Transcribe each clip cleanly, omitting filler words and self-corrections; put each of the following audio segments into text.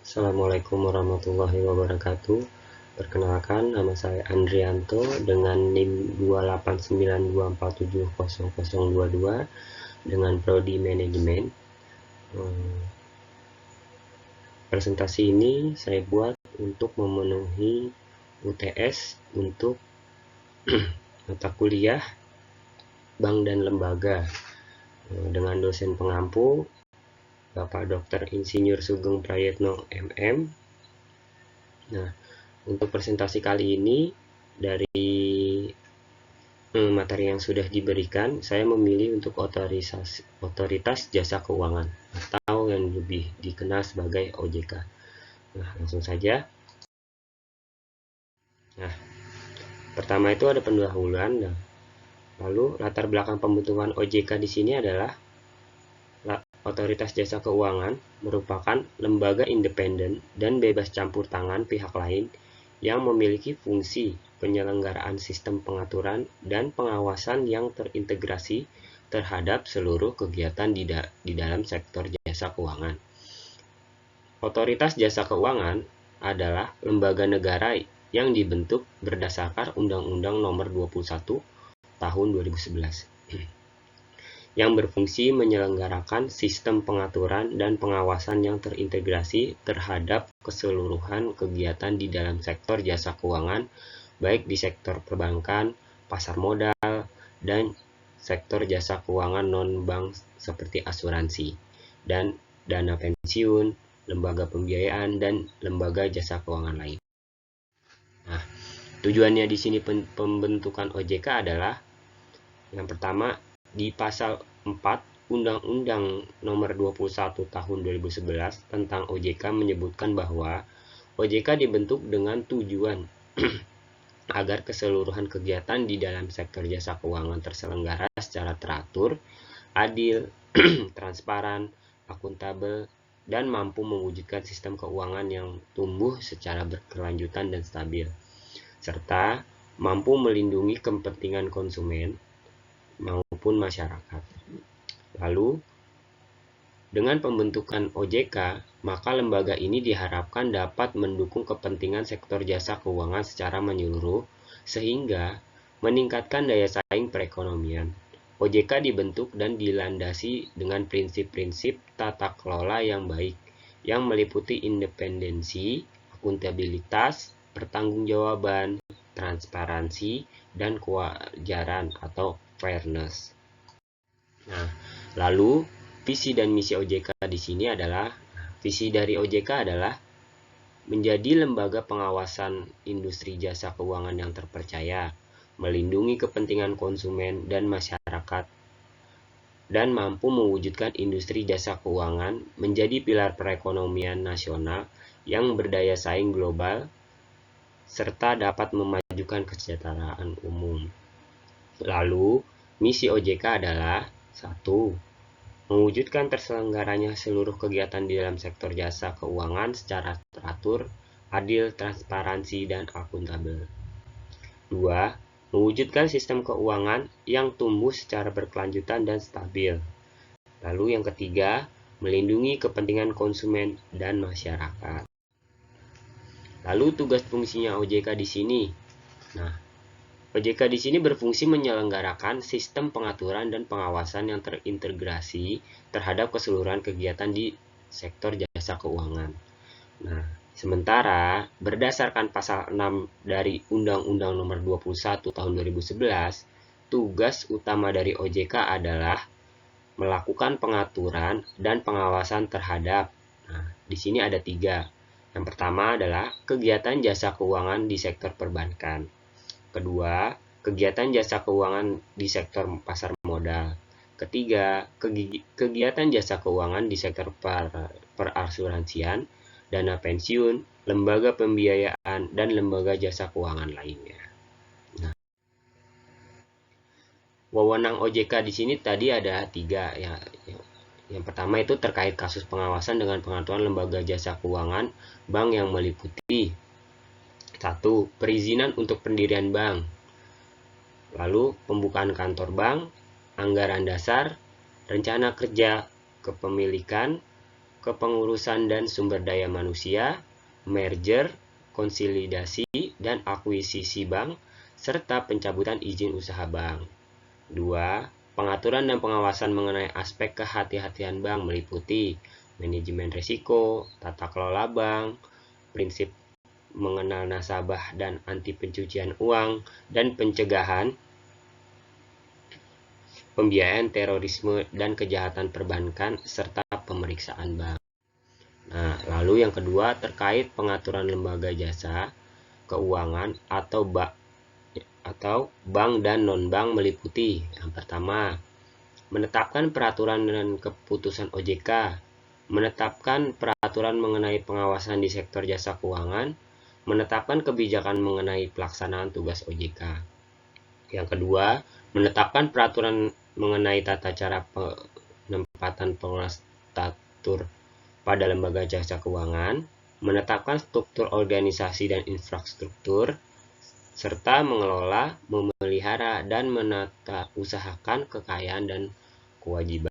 Assalamualaikum warahmatullahi wabarakatuh. Perkenalkan, nama saya Andrianto dengan NIM 28924700022 dengan prodi manajemen. Presentasi ini saya buat untuk memenuhi UTS untuk mata kuliah Bank dan Lembaga dengan dosen pengampu Bapak Dr. Insinyur Sugeng Prayetno MM. Nah, untuk presentasi kali ini dari materi yang sudah diberikan, saya memilih untuk otoritas jasa keuangan atau yang lebih dikenal sebagai OJK. Nah, langsung saja. Nah, pertama itu ada pendahuluan. Lalu latar belakang pembentukan OJK di sini adalah Otoritas Jasa Keuangan merupakan lembaga independen dan bebas campur tangan pihak lain yang memiliki fungsi penyelenggaraan sistem pengaturan dan pengawasan yang terintegrasi terhadap seluruh kegiatan di dalam sektor jasa keuangan. Otoritas Jasa Keuangan adalah lembaga negara yang dibentuk berdasarkan Undang-Undang Nomor 21 Tahun 2011 yang berfungsi menyelenggarakan sistem pengaturan dan pengawasan yang terintegrasi terhadap keseluruhan kegiatan di dalam sektor jasa keuangan, baik di sektor perbankan, pasar modal, dan sektor jasa keuangan non-bank seperti asuransi, dan dana pensiun, lembaga pembiayaan, dan lembaga jasa keuangan lain. Nah, tujuannya di sini pembentukan OJK adalah yang pertama, di pasal 4 Undang-Undang Nomor 21 Tahun 2011 tentang OJK menyebutkan bahwa OJK dibentuk dengan tujuan agar keseluruhan kegiatan di dalam sektor jasa keuangan terselenggara secara teratur, adil, transparan, akuntabel, dan mampu mewujudkan sistem keuangan yang tumbuh secara berkelanjutan dan stabil, serta mampu melindungi kepentingan konsumen maupun masyarakat. Lalu, dengan pembentukan OJK, maka lembaga ini diharapkan dapat mendukung kepentingan sektor jasa keuangan secara menyeluruh, sehingga meningkatkan daya saing perekonomian. OJK dibentuk dan dilandasi dengan prinsip-prinsip tata kelola yang baik, yang meliputi independensi, akuntabilitas, pertanggungjawaban, transparansi, dan kewajaran atau fairness. Nah, lalu visi dan misi OJK di sini adalah visi dari OJK adalah menjadi lembaga pengawasan industri jasa keuangan yang terpercaya, melindungi kepentingan konsumen dan masyarakat, dan mampu mewujudkan industri jasa keuangan menjadi pilar perekonomian nasional yang berdaya saing global serta dapat memajukan kesejahteraan umum. Lalu, misi OJK adalah 1. Mewujudkan terselenggaranya seluruh kegiatan di dalam sektor jasa keuangan secara teratur, adil, transparansi, dan akuntabel. 2. Mewujudkan sistem keuangan yang tumbuh secara berkelanjutan dan stabil. Lalu yang ketiga, melindungi kepentingan konsumen dan masyarakat. Lalu tugas fungsinya OJK di sini. Nah, OJK di sini berfungsi menyelenggarakan sistem pengaturan dan pengawasan yang terintegrasi terhadap keseluruhan kegiatan di sektor jasa keuangan. Nah, sementara berdasarkan pasal 6 dari Undang-Undang Nomor 21 Tahun 2011, tugas utama dari OJK adalah melakukan pengaturan dan pengawasan terhadap. Nah, di sini ada 3. Yang pertama adalah kegiatan jasa keuangan di sektor perbankan. Kedua, kegiatan jasa keuangan di sektor pasar modal. Ketiga, kegiatan jasa keuangan di sektor perasuransian, dana pensiun, lembaga pembiayaan, dan lembaga jasa keuangan lainnya. Nah, wewenang OJK di sini tadi ada 3 ya. Yang pertama itu terkait kasus pengawasan dengan pengaturan lembaga jasa keuangan bank yang meliputi 1. Perizinan untuk pendirian bank, lalu pembukaan kantor bank, anggaran dasar, rencana kerja kepemilikan, kepengurusan dan sumber daya manusia, merger, konsolidasi, dan akuisisi bank, serta pencabutan izin usaha bank. 2. Pengaturan dan pengawasan mengenai aspek kehati-hatian bank meliputi manajemen risiko, tata kelola bank, prinsip mengenal nasabah dan anti pencucian uang, dan pencegahan pembiayaan terorisme dan kejahatan perbankan, serta pemeriksaan bank. Nah, lalu yang kedua terkait pengaturan lembaga jasa keuangan atau bank dan non-bank meliputi. Yang pertama, menetapkan peraturan dan keputusan OJK, menetapkan peraturan mengenai pengawasan di sektor jasa keuangan, menetapkan kebijakan mengenai pelaksanaan tugas OJK. Yang kedua, menetapkan peraturan mengenai tata cara penempatan pengelola statur pada lembaga jasa keuangan, menetapkan struktur organisasi dan infrastruktur, serta mengelola, memelihara, dan menata usahakan kekayaan dan kewajiban.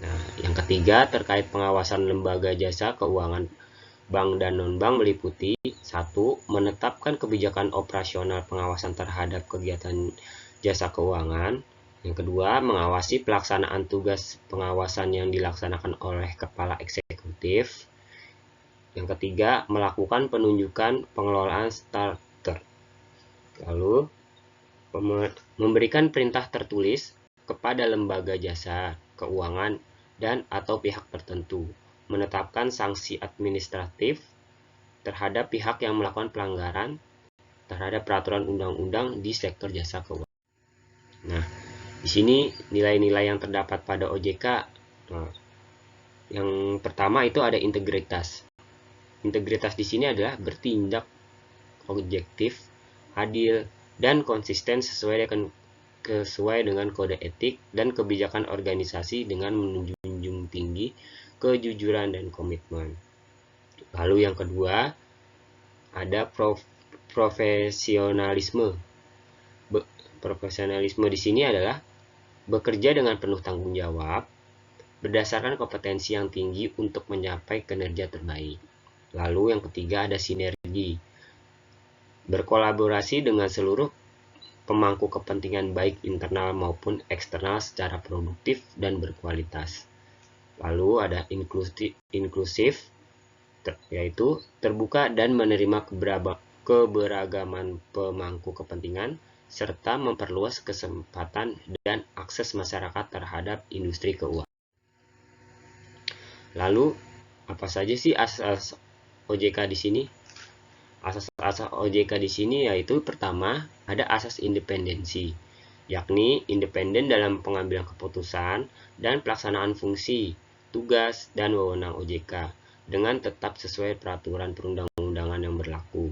Nah, yang ketiga terkait pengawasan lembaga jasa keuangan bank dan non-bank meliputi 1. Menetapkan kebijakan operasional pengawasan terhadap kegiatan jasa keuangan. Yang kedua, mengawasi pelaksanaan tugas pengawasan yang dilaksanakan oleh kepala eksekutif. Yang ketiga, melakukan penunjukan pengelolaan starter. Lalu, memberikan perintah tertulis kepada lembaga jasa keuangan dan atau pihak tertentu, menetapkan sanksi administratif terhadap pihak yang melakukan pelanggaran terhadap peraturan undang-undang di sektor jasa keuangan. Nah, di sini nilai-nilai yang terdapat pada OJK, yang pertama itu ada integritas. Integritas di sini adalah bertindak objektif, adil, dan konsisten sesuai dengan kode etik dan kebijakan organisasi dengan menjunjung tinggi kejujuran dan komitmen. Lalu yang kedua, ada profesionalisme. Profesionalisme di sini adalah bekerja dengan penuh tanggung jawab, berdasarkan kompetensi yang tinggi untuk mencapai kinerja terbaik. Lalu yang ketiga ada sinergi. Berkolaborasi dengan seluruh pemangku kepentingan baik internal maupun eksternal secara produktif dan berkualitas. Lalu ada inklusif, yaitu terbuka dan menerima keberagaman pemangku kepentingan, serta memperluas kesempatan dan akses masyarakat terhadap industri keuangan. Lalu, apa saja sih asas OJK di sini? Asas-asas OJK di sini yaitu pertama, ada asas independensi, yakni independen dalam pengambilan keputusan dan pelaksanaan fungsi, tugas, dan wewenang OJK dengan tetap sesuai peraturan perundang-undangan yang berlaku.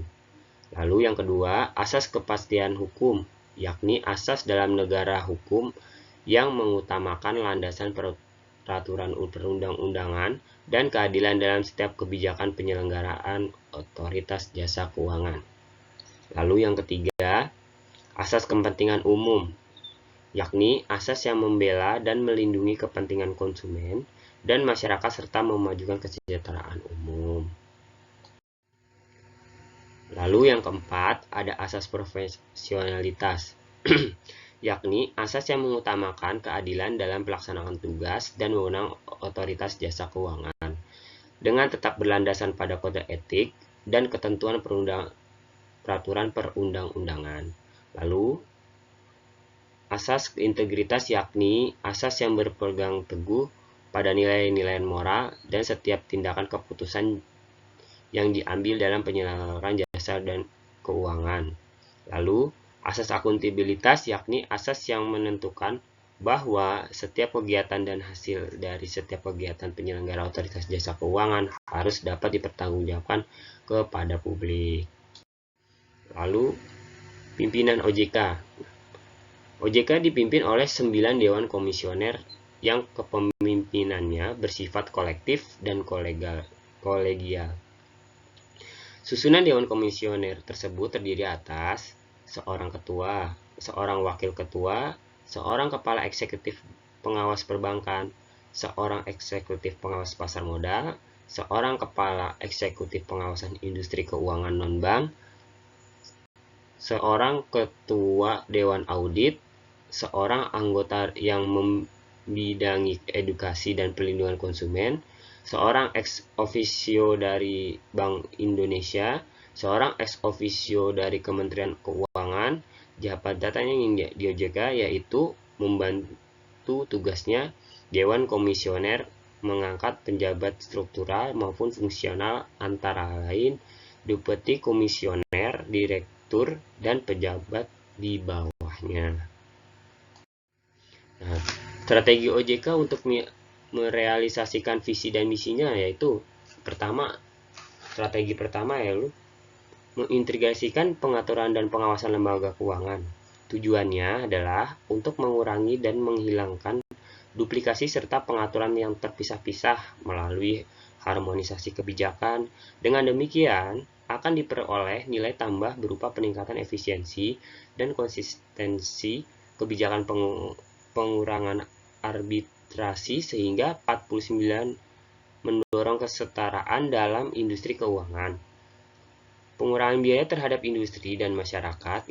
Lalu yang kedua, asas kepastian hukum, yakni asas dalam negara hukum yang mengutamakan landasan peraturan perundang-undangan dan keadilan dalam setiap kebijakan penyelenggaraan otoritas jasa keuangan. Lalu yang ketiga, asas kepentingan umum, yakni asas yang membela dan melindungi kepentingan konsumen dan masyarakat serta memajukan kesejahteraan umum. Lalu yang keempat, ada asas profesionalitas, yakni asas yang mengutamakan keadilan dalam pelaksanaan tugas dan wewenang otoritas jasa keuangan, dengan tetap berlandasan pada kode etik dan ketentuan peraturan perundang-undangan. Lalu, asas integritas yakni asas yang berpegang teguh pada nilai-nilai moral dan setiap tindakan keputusan yang diambil dalam penyelenggaraan jasa dan keuangan. Lalu, asas akuntabilitas yakni asas yang menentukan bahwa setiap kegiatan dan hasil dari setiap kegiatan penyelenggara otoritas jasa keuangan harus dapat dipertanggungjawabkan kepada publik. Lalu, pimpinan OJK. OJK dipimpin oleh 9 Dewan Komisioner yang kepemimpinannya bersifat kolektif dan kolegial. Susunan Dewan Komisioner tersebut terdiri atas seorang ketua, seorang wakil ketua, seorang kepala eksekutif pengawas perbankan, seorang eksekutif pengawas pasar modal, seorang kepala eksekutif pengawasan industri keuangan non-bank, seorang ketua dewan audit, seorang anggota yang membidangi edukasi dan perlindungan konsumen, seorang ex officio dari Bank Indonesia, seorang ex officio dari Kementerian Keuangan. Jabatannya yang di OJK yaitu membantu tugasnya Dewan Komisioner mengangkat penjabat struktural maupun fungsional antara lain Deputi Komisioner, Direktur, dan pejabat di bawahnya. Nah, strategi OJK untuk merealisasikan visi dan misinya yaitu strategi pertama yaitu mengintegrasikan pengaturan dan pengawasan lembaga keuangan. Tujuannya adalah untuk mengurangi dan menghilangkan duplikasi serta pengaturan yang terpisah-pisah melalui harmonisasi kebijakan. Dengan demikian, akan diperoleh nilai tambah berupa peningkatan efisiensi dan konsistensi kebijakan pengurangan arbitrasi sehingga 49 mendorong kesetaraan dalam industri keuangan. Pengurangan biaya terhadap industri dan masyarakat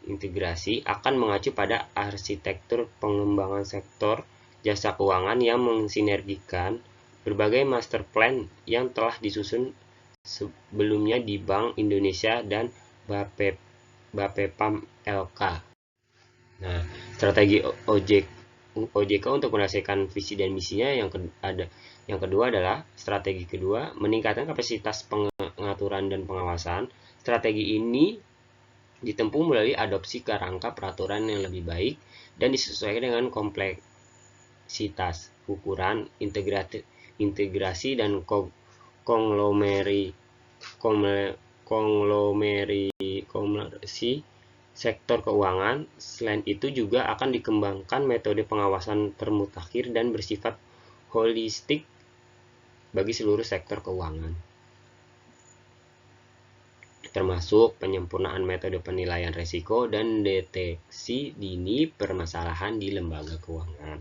integrasi akan mengacu pada arsitektur pengembangan sektor jasa keuangan yang mensinergikan berbagai master plan yang telah disusun sebelumnya di Bank Indonesia dan Bapepam LK. Nah, strategi OJK untuk merasakan visi dan misinya yang kedua adalah strategi kedua, meningkatkan kapasitas pengaturan dan pengawasan. Strategi ini ditempuh melalui adopsi kerangka peraturan yang lebih baik dan disesuaikan dengan kompleksitas, ukuran, integrasi dan konglomerasi sektor keuangan. Selain itu juga akan dikembangkan metode pengawasan termutakhir dan bersifat holistik bagi seluruh sektor keuangan, termasuk penyempurnaan metode penilaian risiko dan deteksi dini permasalahan di lembaga keuangan.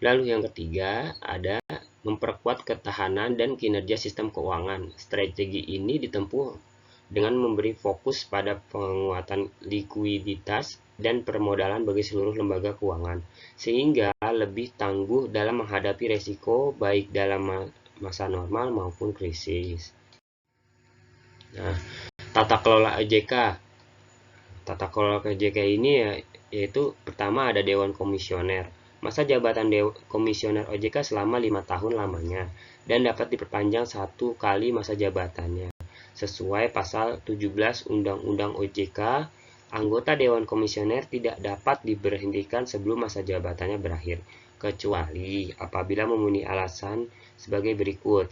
Lalu yang ketiga ada memperkuat ketahanan dan kinerja sistem keuangan. Strategi ini ditempuh dengan memberi fokus pada penguatan likuiditas dan permodalan bagi seluruh lembaga keuangan, sehingga lebih tangguh dalam menghadapi risiko baik dalam masa normal maupun krisis. Nah, tata kelola OJK. Tata kelola OJK ini yaitu pertama ada Dewan Komisioner. Masa jabatan Komisioner OJK selama 5 tahun lamanya dan dapat diperpanjang 1 kali masa jabatannya. Sesuai pasal 17 Undang-Undang OJK, anggota Dewan Komisioner tidak dapat diberhentikan sebelum masa jabatannya berakhir, kecuali apabila memenuhi alasan sebagai berikut,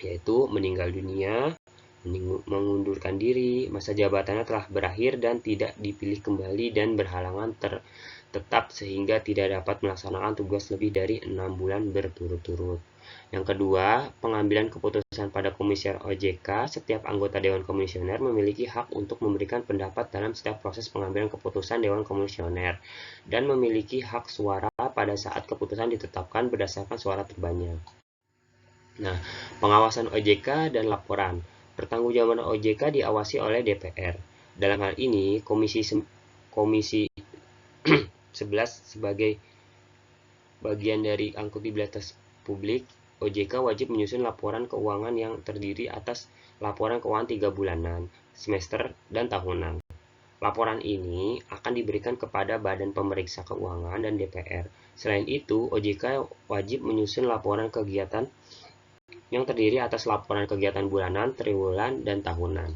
yaitu meninggal dunia, mengundurkan diri, masa jabatannya telah berakhir dan tidak dipilih kembali dan berhalangan tetap sehingga tidak dapat melaksanakan tugas lebih dari 6 bulan berturut-turut. Yang kedua, pengambilan keputusan pada Komisioner OJK. Setiap anggota Dewan Komisioner memiliki hak untuk memberikan pendapat dalam setiap proses pengambilan keputusan Dewan Komisioner dan memiliki hak suara pada saat keputusan ditetapkan berdasarkan suara terbanyak. Nah, pengawasan OJK dan laporan. Pertanggungjawaban OJK diawasi oleh DPR. Dalam hal ini, Komisi 11 sebagai bagian dari akuntabilitas publik, OJK wajib menyusun laporan keuangan yang terdiri atas laporan keuangan 3 bulanan, semester, dan tahunan. Laporan ini akan diberikan kepada Badan Pemeriksa Keuangan dan DPR. Selain itu, OJK wajib menyusun laporan kegiatan yang terdiri atas laporan kegiatan bulanan, triwulan, dan tahunan.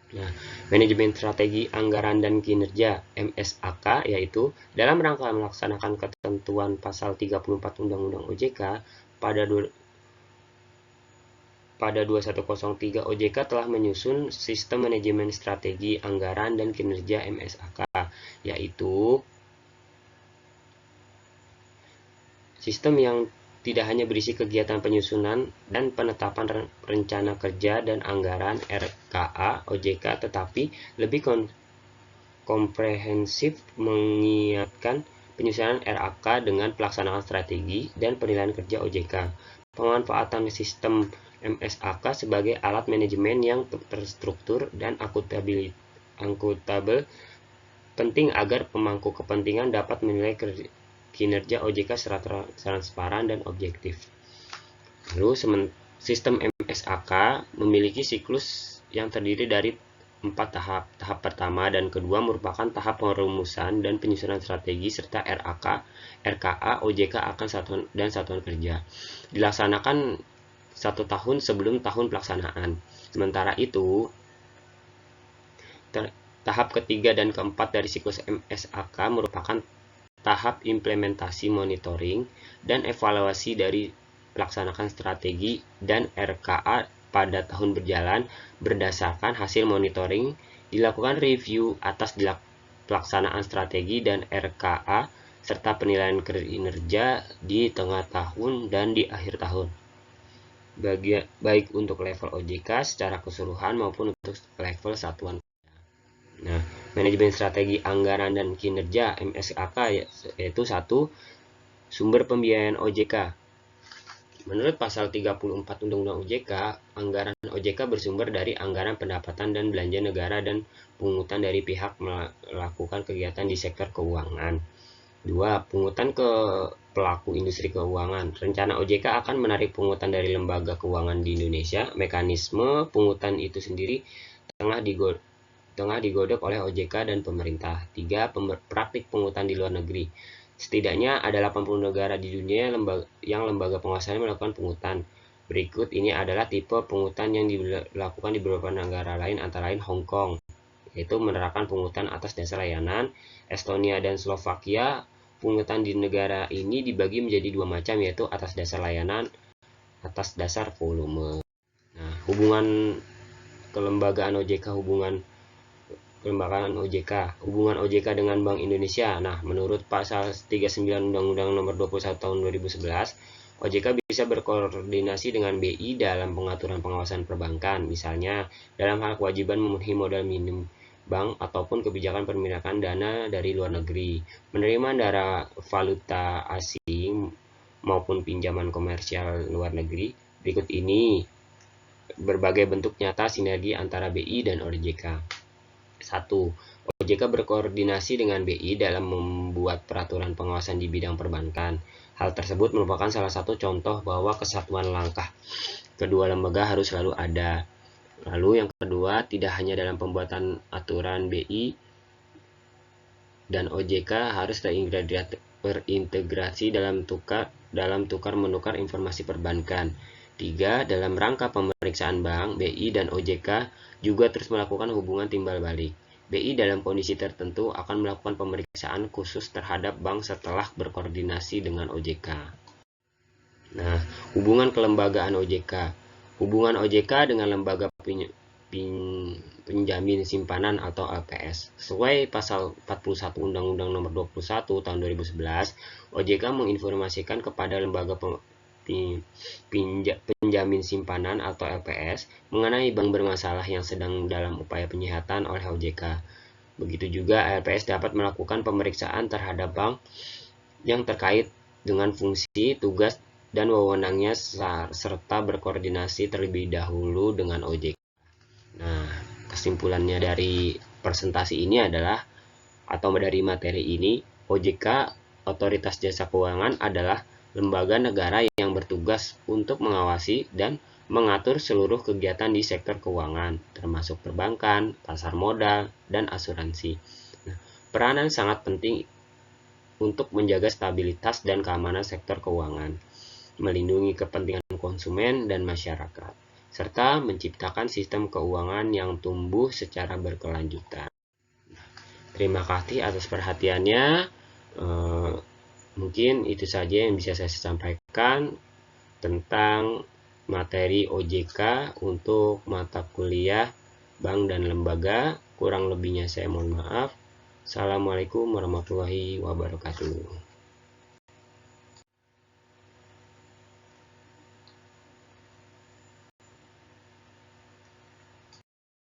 Nah, manajemen strategi anggaran dan kinerja MSAK yaitu dalam rangka melaksanakan ketentuan pasal 34 Undang-Undang OJK pada 2103 OJK telah menyusun sistem manajemen strategi anggaran dan kinerja MSAK, yaitu sistem yang tidak hanya berisi kegiatan penyusunan dan penetapan rencana kerja dan anggaran RKA OJK, tetapi lebih komprehensif mengingatkan penyusunan RAK dengan pelaksanaan strategi, dan penilaian kerja OJK. Pemanfaatan sistem MSAK sebagai alat manajemen yang terstruktur dan akuntabel penting agar pemangku kepentingan dapat menilai kinerja OJK secara transparan dan objektif. Lalu, sistem MSAK memiliki siklus yang terdiri dari 4 tahap. Tahap pertama dan kedua merupakan tahap perumusan dan penyusunan strategi serta RAK, RKA, OJK akan satuan kerja. Dilaksanakan 1 tahun sebelum tahun pelaksanaan. Sementara itu, tahap ketiga dan keempat dari siklus MSAK merupakan tahap implementasi, monitoring, dan evaluasi dari pelaksanaan strategi, dan RKA pada tahun berjalan berdasarkan hasil monitoring, dilakukan review atas pelaksanaan strategi, dan RKA serta penilaian kinerja di tengah tahun dan di akhir tahun, baik untuk level OJK secara keseluruhan maupun untuk level satuan. Nah, manajemen strategi anggaran dan kinerja MSAK yaitu 1. Sumber pembiayaan OJK. Menurut pasal 34 Undang-Undang OJK, anggaran OJK bersumber dari anggaran pendapatan dan belanja negara dan pungutan dari pihak melakukan kegiatan di sektor keuangan. 2. Pungutan ke pelaku industri keuangan. Rencana OJK akan menarik pungutan dari lembaga keuangan di Indonesia. Mekanisme pungutan itu sendiri tengah digodok oleh OJK dan pemerintah. 3. Praktik pungutan di luar negeri. Setidaknya ada 80 negara di dunia yang lembaga pengawasannya melakukan pungutan. Berikut ini adalah tipe pungutan yang dilakukan di beberapa negara lain, antara lain Hong Kong, yaitu menerapkan pungutan atas dasar layanan. Estonia dan Slovakia, pungutan di negara ini dibagi menjadi 2 macam, yaitu atas dasar layanan, atas dasar volume. Nah, hubungan kelembagaan OJK, hubungan OJK dengan Bank Indonesia. Nah, menurut pasal 39 Undang-Undang Nomor 21 Tahun 2011, OJK bisa berkoordinasi dengan BI dalam pengaturan pengawasan perbankan, misalnya dalam hal kewajiban memenuhi modal minim bank ataupun kebijakan permintaan dana dari luar negeri, menerima dana valuta asing maupun pinjaman komersial luar negeri. Berikut ini berbagai bentuk nyata sinergi antara BI dan OJK. 1. OJK berkoordinasi dengan BI dalam membuat peraturan pengawasan di bidang perbankan. Hal tersebut merupakan salah satu contoh bahwa kesatuan langkah kedua lembaga harus selalu ada. Lalu yang kedua, tidak hanya dalam pembuatan aturan, BI dan OJK harus terintegrasi dalam tukar menukar informasi perbankan. 3. Dalam rangka pemeriksaan bank, BI dan OJK juga terus melakukan hubungan timbal balik. BI dalam kondisi tertentu akan melakukan pemeriksaan khusus terhadap bank setelah berkoordinasi dengan OJK. Nah, hubungan kelembagaan OJK. Hubungan OJK dengan lembaga penjamin simpanan atau LPS. Sesuai pasal 41 Undang-Undang Nomor 21 Tahun 2011, OJK menginformasikan kepada lembaga penjamin simpanan atau LPS mengenai bank bermasalah yang sedang dalam upaya penyihatan oleh OJK. Begitu juga LPS dapat melakukan pemeriksaan terhadap bank yang terkait dengan fungsi, tugas, dan wewenangnya serta berkoordinasi terlebih dahulu dengan OJK. Nah, kesimpulannya dari presentasi ini adalah, atau dari materi ini, OJK, Otoritas Jasa Keuangan, adalah lembaga negara yang bertugas untuk mengawasi dan mengatur seluruh kegiatan di sektor keuangan, termasuk perbankan, pasar modal, dan asuransi. Nah, peranan sangat penting untuk menjaga stabilitas dan keamanan sektor keuangan, melindungi kepentingan konsumen dan masyarakat, serta menciptakan sistem keuangan yang tumbuh secara berkelanjutan. Terima kasih atas perhatiannya. Mungkin itu saja yang bisa saya sampaikan tentang materi OJK untuk mata kuliah Bank dan Lembaga. Kurang lebihnya saya mohon maaf. Assalamualaikum warahmatullahi wabarakatuh.